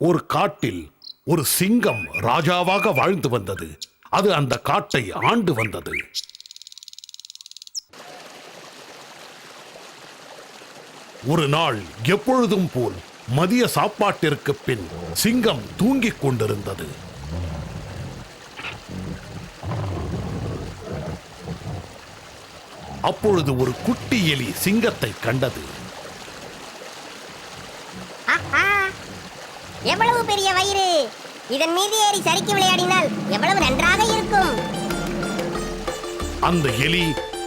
ஒரு காட்டில் ஒரு சிங்கம் ராஜாவாக வாழ்ந்து வந்தது. அது அந்த காட்டை ஆண்டு வந்தது. ஒரு நாள் எப்பொழுதும் போல் மதிய சாப்பாட்டிற்கு பின் சிங்கம் தூங்கிக் கொண்டிருந்தது. அப்பொழுது ஒரு குட்டி எலி சிங்கத்தை கண்டது. எவ்வளவு பெரிய வயிறு! இதன் மீது ஏறி சறுக்கி விளையாடினால் எவ்வளவு நன்றாக இருக்கும்! அந்த எலி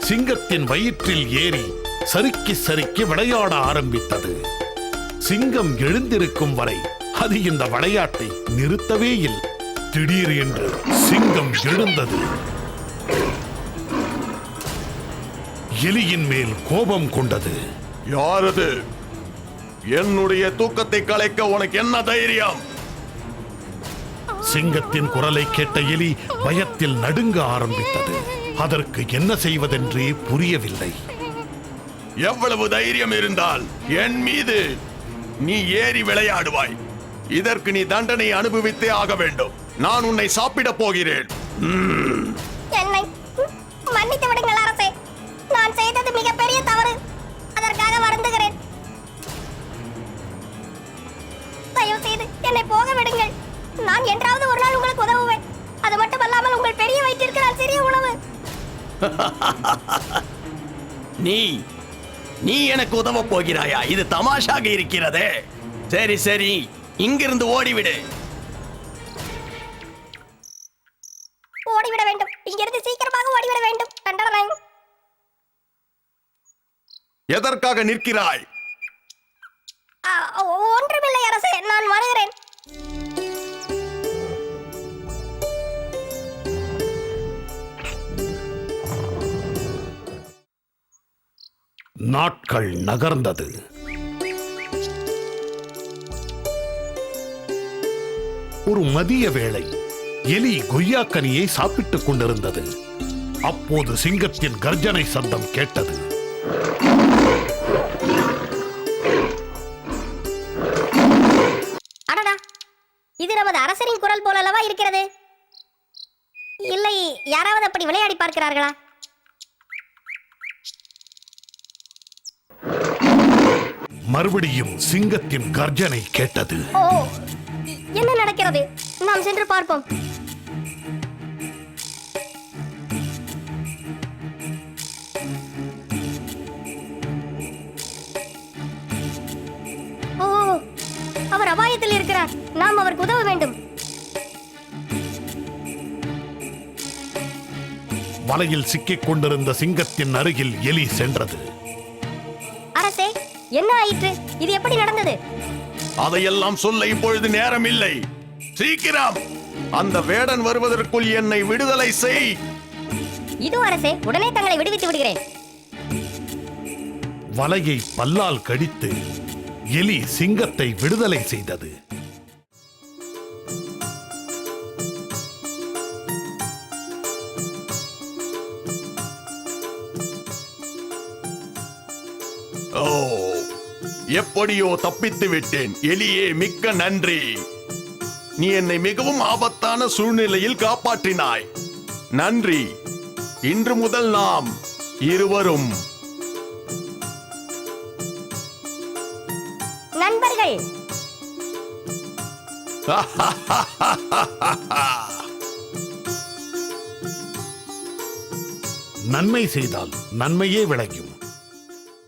சிங்கத்தின் வயிற்றில் ஏறி சறுக்கி சறுக்கி விளையாட ஆரம்பித்தது. சிங்கம் எழுந்திருக்கும் வரை அது இந்த விளையாட்டை நிறுத்தவே இல்லை. திடீர் என்று சிங்கம் எழுந்தது. எலியின் மேல் கோபம் கொண்டது. யாரது? என்னுடைய தூக்கத்தை கலைக்க உனக்கு என்ன தைரியம்? சிங்கத்தின் குரலை கேட்ட எலி பயத்தில் நடுங்க ஆரம்பித்தது. அதற்கு என்ன செய்வதென்றே புரியவில்லை. எவ்வளவு தைரியம் இருந்தால் என் மீது நீ ஏறி விளையாடுவாய்? இதற்கு நீ தண்டனை அனுபவித்தே ஆக வேண்டும். நான் உன்னை சாப்பிட போகிறேன். என்னை மன்னித்து விடுங்கள் அரசே. நான் செய்தது மிகப்பெரிய தவறு. அதற்காக வருந்துகிறேன். தயவு செய்து என்னை போக விடுங்கள். நான் என்றாவது ஒரு நாள் உங்களுக்கு உதவுவேன். அது மட்டுமல்லாமல் உங்கள் பெரிய வயிற்றிற்கு நான் சிறிய உணவு. நீ எனக்கு உதவ போகிறாயா? இது தமாஷாக இருக்கிறதே. சரி சரி, இங்கிருந்து ஓடிவிடு. ஓடிவிட வேண்டும். இங்கிருந்து சீக்கிரமாக ஓடிவிட வேண்டும். கண்டனே. எதற்காக நிற்கிறாய்? ஒன்றுமில்லை அரசே, நான் வருகிறேன். நாட்கள் நகர்ந்தது. ஒரு மதிய வேளை எலி கொய்யாக்கனியை சாப்பிட்டுக் கொண்டிருந்தது. அப்போது சிங்கத்தின் கர்ஜனை சத்தம் கேட்டது. அடடா, இது நமது அரசரின் குரல் போலல்லவா இருக்கிறது. இல்லை, யாராவது அப்படி விளையாடி பார்க்கிறார்களா? மறுபடியும் சிங்கத்தின் கர்ஜனை கேட்டது. ஓ, என்ன நடக்கிறது? நாம் சென்று பார்ப்போம். ஓ, அவர் அபாயத்தில் இருக்கிறார். நாம் அவருக்கு உதவ வேண்டும். வலையில் சிக்கிக் கொண்டிருந்த சிங்கத்தின் அருகில் எலி சென்றது. அரசே, என்ன ஆயிற்று? இது எப்படி நடந்தது? அதையெல்லாம் சொல்ல இப்பொழுது நேரம் இல்லை. சீக்கிரம் அந்த வேடன் வருவதற்குள் என்னை விடுதலை செய். இது அரசே, உடனே தங்களை விடுவித்து விடுகிறேன். வலையை பல்லால் கடித்து எலி சிங்கத்தை விடுதலை செய்தது. ஓ, எப்படியோ தப்பித்து விட்டேன். எலியே, மிக்க நன்றி. நீ என்னை மிகவும் ஆபத்தான சூழ்நிலையில் காப்பாற்றினாய். நன்றி. இன்று முதல் நாம் இருவரும் நண்பர்கள். நன்மை செய்தால் நன்மையே விளையும்.